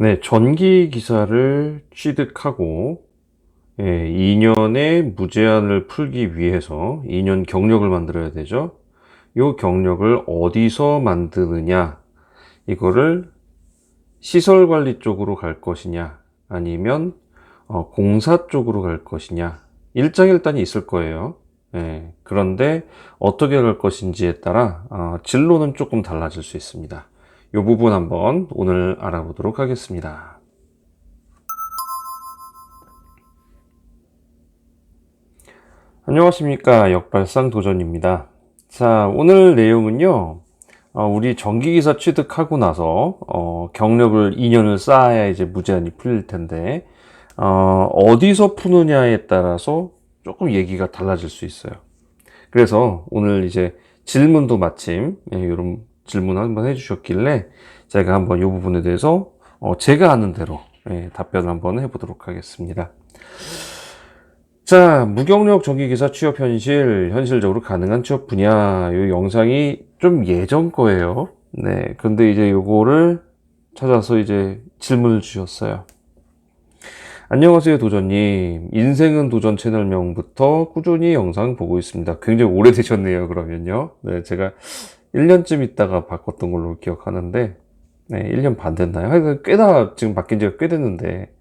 네, 전기 기사를 취득하고 2년의 무제한을 풀기 위해서 2년 경력을 만들어야 되죠. 이 경력을 어디서 만드느냐, 이거를 시설 관리 쪽으로 갈 것이냐, 아니면 공사 쪽으로 갈 것이냐, 일장일단이 있을 거예요. 그런데 어떻게 갈 것인지에 따라 진로는 조금 달라질 수 있습니다. 이 부분 한번 오늘 알아보도록 하겠습니다. 안녕하십니까, 역발상 도전입니다. 자, 오늘 내용은요, 우리 전기기사 취득하고 나서 경력을 2년을 쌓아야 이제 무제한이 풀릴 텐데 어디서 푸느냐에 따라서 조금 얘기가 달라질 수 있어요. 그래서 오늘 이제 질문도 마침 이런 질문 한번 해주셨길래 제가 한번 이 부분에 대해서 제가 아는 대로 답변을 한번 해보도록 하겠습니다. 자, 무경력 전기기사 취업 현실적으로 가능한 취업 분야. 이 영상이 좀 예전 거예요. 네. 근데 이제 요거를 찾아서 이제 질문을 주셨어요. 안녕하세요, 도전님. 인생은 도전 채널명부터 꾸준히 영상 보고 있습니다. 굉장히 오래되셨네요, 그러면요. 네, 제가 1년쯤 있다가 바꿨던 걸로 기억하는데, 네, 1년 반 됐나요? 하여튼 꽤나 지금 바뀐 지가 꽤 됐는데,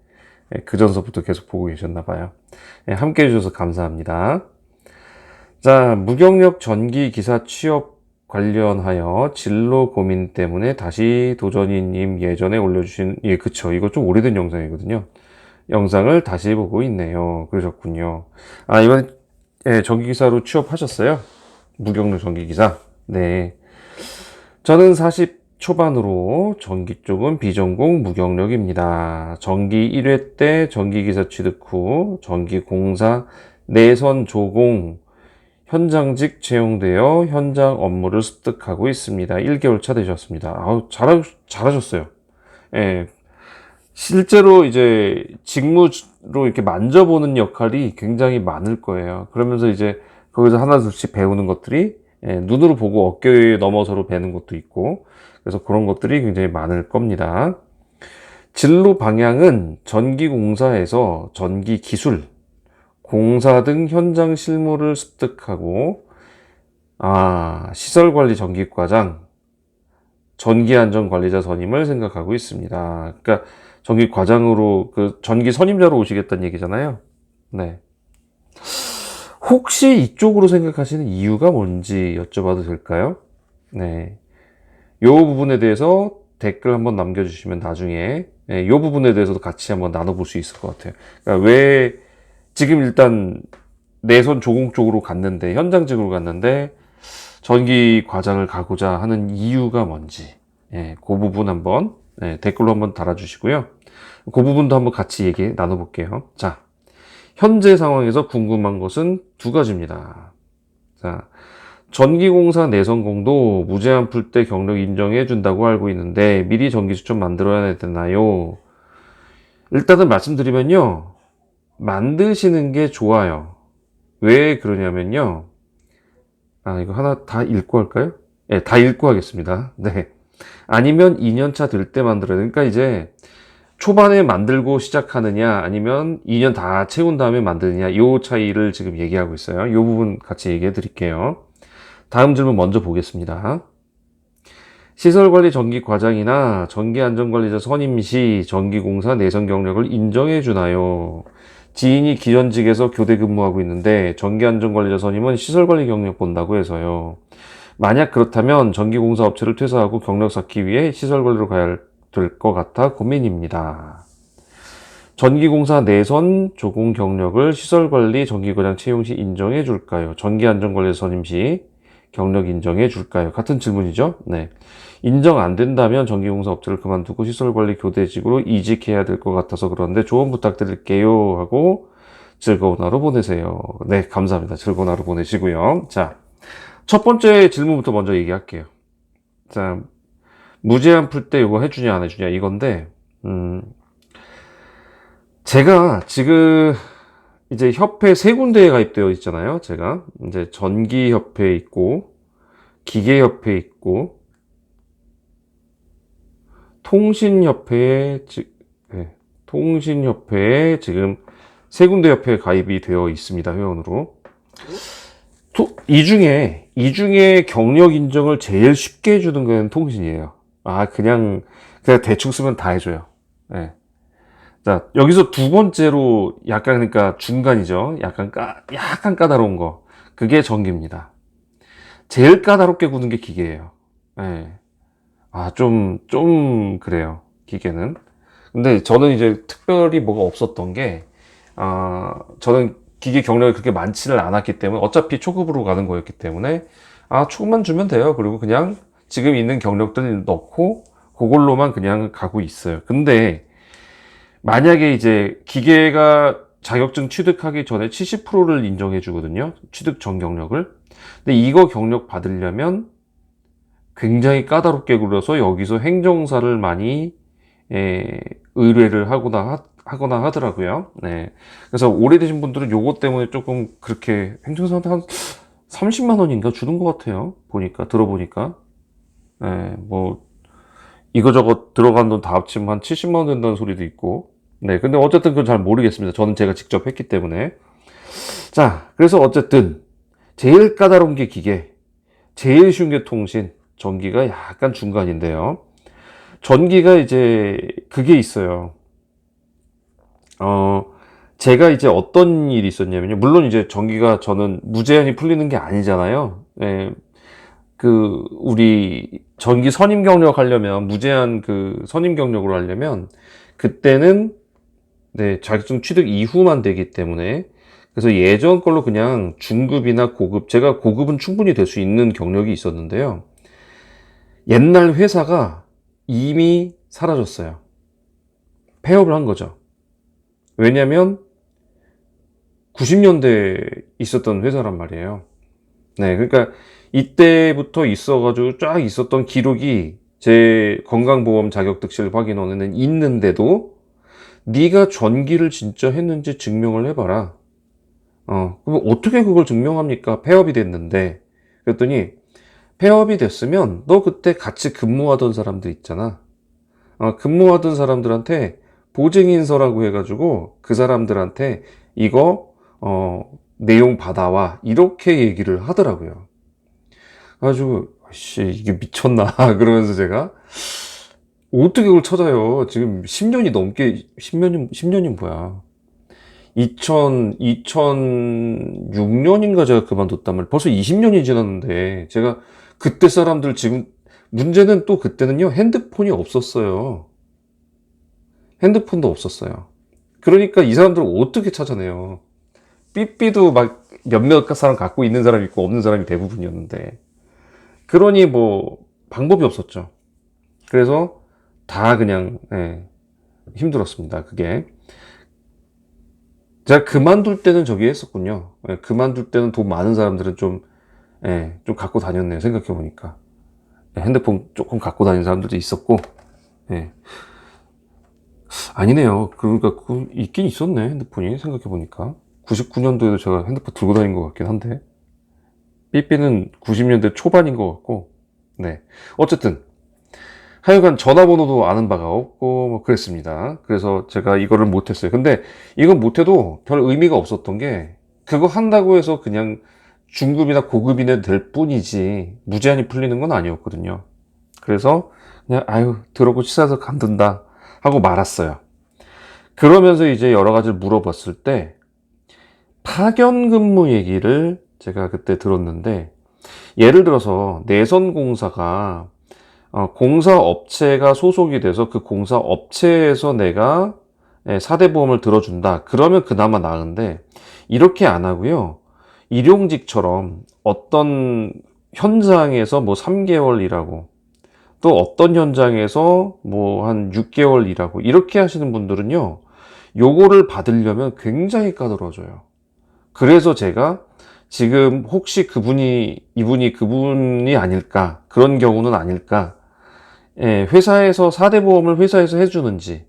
그 전서부터 계속 보고 계셨나 봐요. 함께 해주셔서 감사합니다. 자, 무경력 전기 기사 취업 관련하여 진로 고민 때문에 다시 도전이님 예전에 올려주신, 그쵸. 이거 좀 오래된 영상이거든요. 영상을 다시 보고 있네요. 그러셨군요. 이번, 전기기사로 취업하셨어요? 무경력 전기기사? 네. 저는 40 초반으로 전기 쪽은 비전공 무경력입니다. 전기 1회 때 전기기사 취득 후 전기공사 내선 조공 현장직 채용되어 현장 업무를 습득하고 있습니다. 1개월 차 되셨습니다. 잘하셨어요. 예. 실제로 이제 직무로 이렇게 만져보는 역할이 굉장히 많을 거예요. 그러면서 이제 거기서 하나둘씩 배우는 것들이 눈으로 보고 어깨 넘어서로 배는 것도 있고, 그래서 그런 것들이 굉장히 많을 겁니다. 진로 방향은 전기공사에서 전기기술, 공사 등 현장 실무를 습득하고, 시설관리 전기과장, 전기안전관리자 선임을 생각하고 있습니다. 그러니까 전기과장으로 그 전기 선임자로 오시겠다는 얘기잖아요. 네. 혹시 이쪽으로 생각하시는 이유가 뭔지 여쭤봐도 될까요? 네. 요 부분에 대해서 댓글 한번 남겨주시면 나중에 요 부분에 대해서도 같이 한번 나눠볼 수 있을 것 같아요. 그러니까 왜 지금 일단 내선 조공 쪽으로 갔는데, 현장직으로 갔는데 전기 과장을 가고자 하는 이유가 뭔지, 그 부분 한번 댓글로 한번 달아주시고요. 그 부분도 한번 같이 얘기 나눠볼게요. 자, 현재 상황에서 궁금한 것은 두 가지입니다. 자, 전기공사 내선공도 무제한 풀 때 경력 인정해 준다고 알고 있는데 미리 전기수첩 만들어야 되나요? 일단은 말씀드리면요, 만드시는 게 좋아요. 왜 그러냐면요, 이거 하나 다 읽고 할까요? 네, 다 읽고 하겠습니다. 네. 아니면 2년차 될 때 만들어야 돼. 그러니까 이제 초반에 만들고 시작하느냐, 아니면 2년 다 채운 다음에 만드느냐, 요 차이를 지금 얘기하고 있어요. 요 부분 같이 얘기해 드릴게요. 다음 질문 먼저 보겠습니다. 시설관리 전기과장이나 전기안전관리자 선임 시 전기공사 내선 경력을 인정해 주나요? 지인이 기존직에서 교대 근무하고 있는데 전기안전관리자 선임은 시설관리 경력 본다고 해서요. 만약 그렇다면 전기공사 업체를 퇴사하고 경력 쌓기 위해 시설관리로 가야 될 것 같아 고민입니다. 전기공사 내선 조공 경력을 시설관리 전기과장 채용 시 인정해 줄까요? 전기안전관리자 선임 시 경력 인정해 줄까요? 같은 질문이죠? 네. 인정 안 된다면 전기공사 업체를 그만두고 시설관리 교대직으로 이직해야 될 것 같아서 그런데 조언 부탁드릴게요 하고 즐거운 하루 보내세요. 네, 감사합니다. 즐거운 하루 보내시고요. 자, 첫 번째 질문부터 먼저 얘기할게요. 자, 무제한 풀 때 이거 해주냐 안 해주냐 이건데, 제가 지금 이제 협회 세 군데에 가입되어 있잖아요. 제가 이제 전기협회 있고 기계협회 있고 통신협회에, 네, 통신협회에 지금 세 군데 협회에 가입이 되어 있습니다. 회원으로. 이 중에 경력 인정을 제일 쉽게 해주는 건 통신이에요. 그냥 대충 쓰면 다 해줘요. 네. 자, 여기서 두 번째로 약간, 그러니까 중간이죠. 약간 까다로운 거. 그게 전기입니다. 제일 까다롭게 구는 게 기계예요. 네. 그래요. 기계는. 근데 저는 이제 특별히 뭐가 없었던 게, 저는 기계 경력이 그렇게 많지를 않았기 때문에, 어차피 초급으로 가는 거였기 때문에, 초급만 주면 돼요. 그리고 그냥 지금 있는 경력들 넣고, 그걸로만 그냥 가고 있어요. 근데, 만약에 이제 기계가 자격증 취득하기 전에 70%를 인정해 주거든요. 취득 전 경력을. 근데 이거 경력 받으려면 굉장히 까다롭게 굴려서 여기서 행정사를 많이 의뢰를 하거나 하더라고요. 네. 그래서 오래되신 분들은 요거 때문에 조금 그렇게 행정사한테 한 30만 원인가 주는 것 같아요. 들어보니까. 네, 뭐, 이거저거 들어간 돈 다 합치면 한 70만 원 된다는 소리도 있고. 네, 근데 어쨌든 그건 잘 모르겠습니다. 저는 제가 직접 했기 때문에. 자, 그래서 어쨌든, 제일 까다로운 게 기계, 제일 쉬운 게 통신, 전기가 약간 중간인데요. 전기가 이제, 그게 있어요. 제가 이제 어떤 일이 있었냐면요. 물론 이제 전기가 저는 무제한이 풀리는 게 아니잖아요. 예, 우리 전기 선임 경력 하려면, 무제한 선임 경력으로 하려면, 그때는, 네, 자격증 취득 이후만 되기 때문에, 그래서 예전 걸로 그냥 중급이나 고급, 제가 고급은 충분히 될 수 있는 경력이 있었는데요. 옛날 회사가 이미 사라졌어요. 폐업을 한 거죠. 왜냐면, 90년대에 있었던 회사란 말이에요. 네, 그러니까 이때부터 있어가지고 쫙 있었던 기록이 제 건강보험 자격득실 확인원에는 있는데도 네가 전기를 진짜 했는지 증명을 해봐라. 그럼 어떻게 그걸 증명합니까? 폐업이 됐는데. 그랬더니 폐업이 됐으면 너 그때 같이 근무하던 사람들 있잖아. 근무하던 사람들한테 보증인서라고 해가지고 그 사람들한테 이거 내용 받아와 이렇게 얘기를 하더라고요. 그래가지고 이게 미쳤나 그러면서 제가 어떻게 그걸 찾아요. 지금 10년이 넘게 10년이 뭐야. 2006년인가 제가 그만뒀단 말이에요. 벌써 20년이 지났는데 제가 그때 사람들 지금 문제는 또 그때는요 핸드폰이 없었어요. 핸드폰도 없었어요. 그러니까 이 사람들을 어떻게 찾아내요? 삐삐도 막 몇몇 사람 갖고 있는 사람이 있고 없는 사람이 대부분이었는데 그러니 뭐 방법이 없었죠. 그래서 다 그냥 힘들었습니다. 그게 제가 그만둘 때는 저기 했었군요. 그만둘 때는 돈 많은 사람들은 좀 갖고 다녔네요. 생각해 보니까 핸드폰 조금 갖고 다니는 사람들도 있었고 아니네요. 그러니까 있긴 있었네 핸드폰이 생각해 보니까 99년도에도 제가 핸드폰 들고 다닌 것 같긴 한데 삐삐는 90년대 초반인 것 같고 네 어쨌든 하여간 전화번호도 아는 바가 없고 뭐 그랬습니다. 그래서 제가 이거를 못했어요. 근데 이건 못해도 별 의미가 없었던 게 그거 한다고 해서 그냥 중급이나 고급이나 될 뿐이지 무제한이 풀리는 건 아니었거든요. 그래서 그냥 들어고 치사해서 간둔다 하고 말았어요. 그러면서 이제 여러 가지를 물어봤을 때 파견 근무 얘기를 제가 그때 들었는데 예를 들어서 내선공사가 공사 업체가 소속이 돼서 그 공사 업체에서 내가 4대 보험을 들어준다. 그러면 그나마 나은데 이렇게 안 하고요. 일용직처럼 어떤 현장에서 뭐 3개월 일하고 또 어떤 현장에서 뭐 한 6개월 일하고 이렇게 하시는 분들은요. 요거를 받으려면 굉장히 까다로워져요. 그래서 제가 지금 혹시 이분이 그분이 아닐까, 그런 경우는 아닐까, 회사에서 4대 보험을 회사에서 해주는지,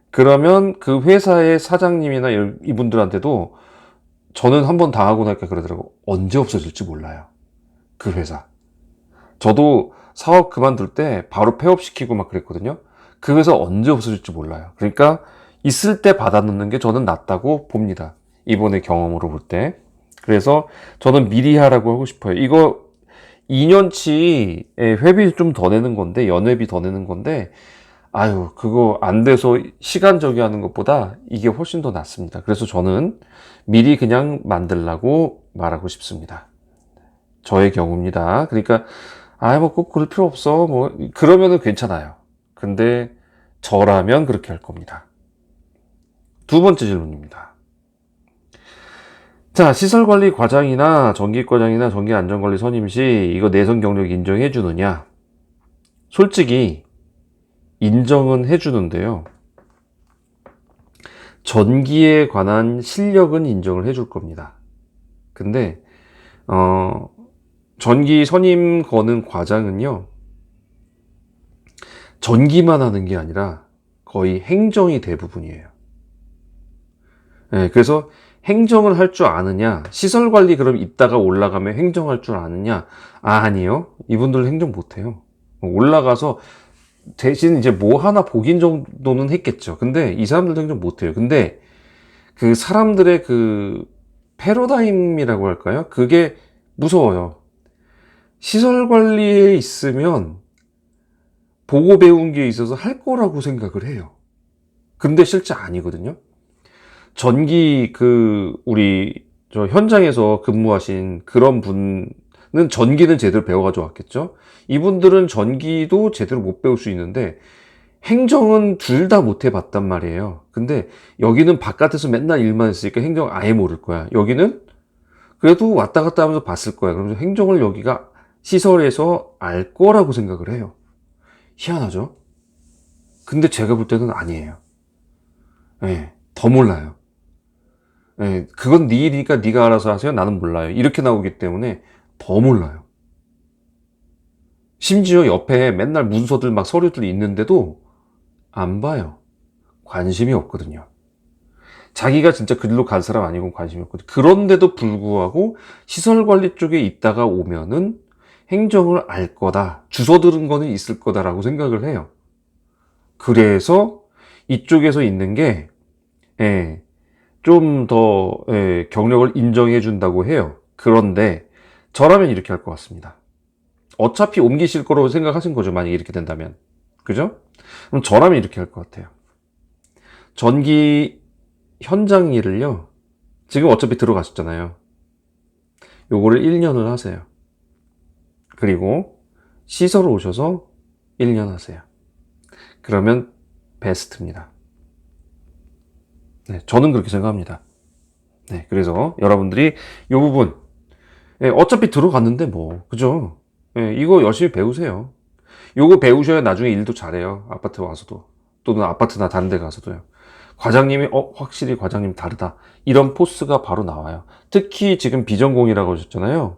그러면 그 회사의 사장님이나 이분들한테도 저는 한번 당하고 나니까 그러더라고. 언제 없어질지 몰라요. 그 회사. 저도 사업 그만둘 때 바로 폐업시키고 막 그랬거든요. 그 회사 언제 없어질지 몰라요. 그러니까 있을 때 받아놓는 게 저는 낫다고 봅니다. 이번의 경험으로 볼 때. 그래서 저는 미리 하라고 하고 싶어요. 이거 2년치 회비 좀 더 내는 건데, 연회비 더 내는 건데, 아유, 그거 안 돼서 시간 저기하는 것보다 이게 훨씬 더 낫습니다. 그래서 저는 미리 그냥 만들라고 말하고 싶습니다. 저의 경우입니다. 그러니까, 뭐 꼭 그럴 필요 없어. 뭐, 그러면은 괜찮아요. 근데 저라면 그렇게 할 겁니다. 두 번째 질문입니다. 자, 시설관리 과장이나 전기과장이나 전기안전관리 선임 시 이거 내선 경력 인정해 주느냐? 솔직히 인정은 해 주는데요. 전기에 관한 실력은 인정을 해줄 겁니다. 근데 전기 선임 거는 과장은요, 전기만 하는 게 아니라 거의 행정이 대부분이에요. 네, 그래서 행정을 할 줄 아느냐, 시설 관리 그럼 이따가 올라가면 행정할 줄 아느냐? 아니요. 이분들은 행정 못해요. 올라가서 대신 이제 뭐 하나 보긴 정도는 했겠죠. 근데 이 사람들도 행정 못해요. 근데 그 사람들의 그 패러다임이라고 할까요? 그게 무서워요. 시설 관리에 있으면 보고 배운 게 있어서 할 거라고 생각을 해요. 근데 실제 아니거든요. 전기 우리 저 현장에서 근무하신 그런 분은 전기는 제대로 배워가지고 왔겠죠. 이분들은 전기도 제대로 못 배울 수 있는데 행정은 둘 다 못 해봤단 말이에요. 근데 여기는 바깥에서 맨날 일만 했으니까 행정 아예 모를 거야. 여기는 그래도 왔다 갔다 하면서 봤을 거야. 그러면서 행정을 여기가 시설에서 알 거라고 생각을 해요. 희한하죠? 근데 제가 볼 때는 아니에요. 네, 더 몰라요. 네, 그건 네 일이니까 네가 알아서 하세요. 나는 몰라요. 이렇게 나오기 때문에 더 몰라요. 심지어 옆에 맨날 문서들 막 서류들이 있는데도 안 봐요. 관심이 없거든요. 자기가 진짜 그리로 갈 사람 아니고 관심이 없거든요. 그런데도 불구하고 시설관리 쪽에 있다가 오면은 행정을 알 거다. 주워 들은 거는 있을 거다라고 생각을 해요. 그래서 이쪽에서 있는 게 좀 더 경력을 인정해 준다고 해요. 그런데 저라면 이렇게 할 것 같습니다. 어차피 옮기실 거라고 생각하신 거죠. 만약에 이렇게 된다면. 그죠? 그럼 저라면 이렇게 할 것 같아요. 전기 현장 일을요. 지금 어차피 들어가셨잖아요. 요거를 1년을 하세요. 그리고 시설 오셔서 1년 하세요. 그러면 베스트입니다. 네, 저는 그렇게 생각합니다. 네, 그래서 여러분들이 이 부분 어차피 들어갔는데 뭐 그죠? 이거 열심히 배우세요. 요거 배우셔야 나중에 일도 잘해요. 아파트 와서도 또는 아파트나 다른 데 가서도요. 과장님이 확실히 과장님 다르다. 이런 포스가 바로 나와요. 특히 지금 비전공이라고 하셨잖아요.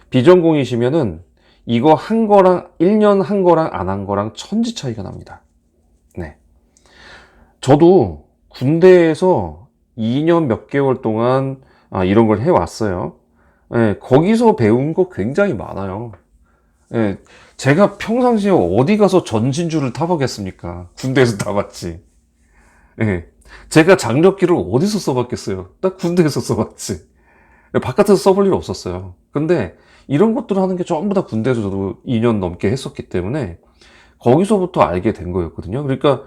비전공이시면은 이거 한 거랑 1년 한 거랑 안 한 거랑 천지 차이가 납니다. 네. 저도 군대에서 2년 몇 개월 동안 이런 걸 해왔어요. 네, 거기서 배운 거 굉장히 많아요. 네, 제가 평상시에 어디 가서 전진주를 타보겠습니까? 군대에서 타봤지. 네, 제가 장력기를 어디서 써봤겠어요? 딱 군대에서 써봤지. 바깥에서 써볼 일 없었어요. 근데 이런 것들을 하는 게 전부 다 군대에서 저도 2년 넘게 했었기 때문에 거기서부터 알게 된 거였거든요. 그러니까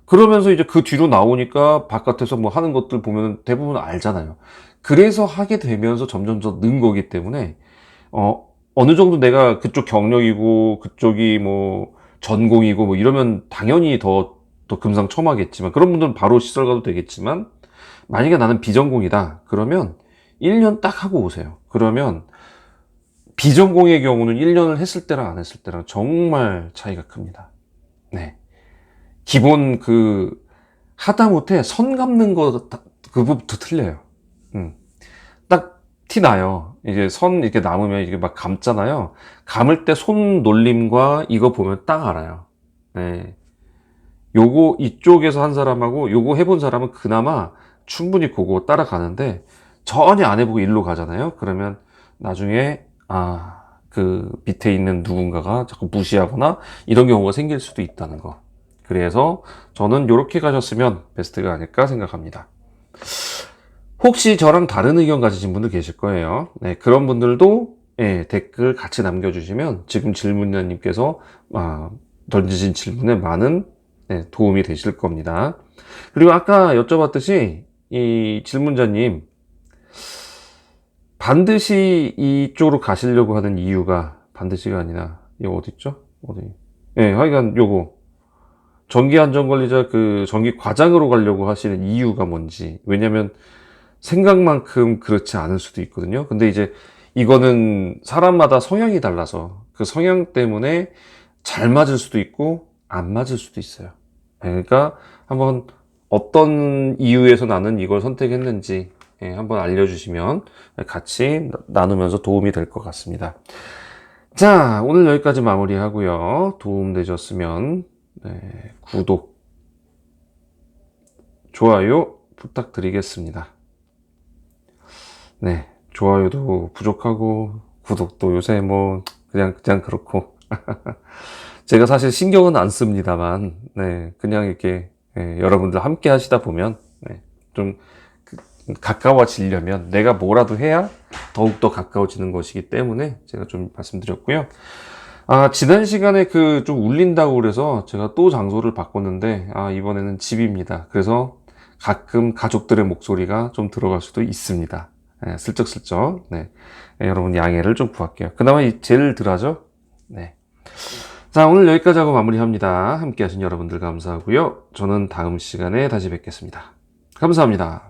그러면서 이제 그 뒤로 나오니까 바깥에서 뭐 하는 것들 보면 대부분 알잖아요. 그래서 하게 되면서 점점 더 는 거기 때문에 어느 정도 내가 그쪽 경력이고 그쪽이 뭐 전공이고 뭐 이러면 당연히 더 금상첨화겠지만 그런 분들은 바로 시설 가도 되겠지만 만약에 나는 비전공이다 그러면 1년 딱 하고 오세요. 그러면 비전공의 경우는 1년을 했을 때랑 안 했을 때랑 정말 차이가 큽니다. 네. 기본 하다못해 선 감는 그부터 틀려요. 딱 티 나요. 이제 선 이렇게 남으면 이게 막 감잖아요. 감을 때 손 놀림과 이거 보면 딱 알아요. 네. 요거 이쪽에서 한 사람하고 요거 해본 사람은 그나마 충분히 그거 따라가는데 전혀 안 해보고 일로 가잖아요. 그러면 나중에 그 밑에 있는 누군가가 자꾸 무시하거나 이런 경우가 생길 수도 있다는 거. 그래서 저는 이렇게 가셨으면 베스트가 아닐까 생각합니다. 혹시 저랑 다른 의견 가지신 분들 계실 거예요. 네, 그런 분들도 댓글 같이 남겨주시면 지금 질문자님께서 던지신 질문에 많은 도움이 되실 겁니다. 그리고 아까 여쭤봤듯이 이 질문자님 반드시 이쪽으로 가시려고 하는 이유가 반드시가 아니라 이거 어딨죠? 어디? 하여간 요거 전기안전관리자 그 전기 과장으로 가려고 하시는 이유가 뭔지. 왜냐면 생각만큼 그렇지 않을 수도 있거든요. 근데 이제 이거는 사람마다 성향이 달라서 그 성향 때문에 잘 맞을 수도 있고 안 맞을 수도 있어요. 그러니까 한번 어떤 이유에서 나는 이걸 선택했는지 한번 알려주시면 같이 나누면서 도움이 될 것 같습니다. 자, 오늘 여기까지 마무리하고요. 도움 되셨으면 구독, 좋아요 부탁드리겠습니다. 네, 좋아요도 부족하고 구독도 요새 뭐 그냥 그렇고 제가 사실 신경은 안 씁니다만 그냥 이렇게 여러분들 함께 하시다 보면 좀 가까워지려면 내가 뭐라도 해야 더욱더 가까워지는 것이기 때문에 제가 좀 말씀드렸고요. 지난 시간에 그 좀 울린다고 그래서 제가 또 장소를 바꿨는데 이번에는 집입니다. 그래서 가끔 가족들의 목소리가 좀 들어갈 수도 있습니다. 슬쩍슬쩍. 여러분 양해를 좀 구할게요. 그나마 제일 덜하죠? 자, 오늘 여기까지 하고 마무리합니다. 함께 하신 여러분들 감사하고요. 저는 다음 시간에 다시 뵙겠습니다. 감사합니다.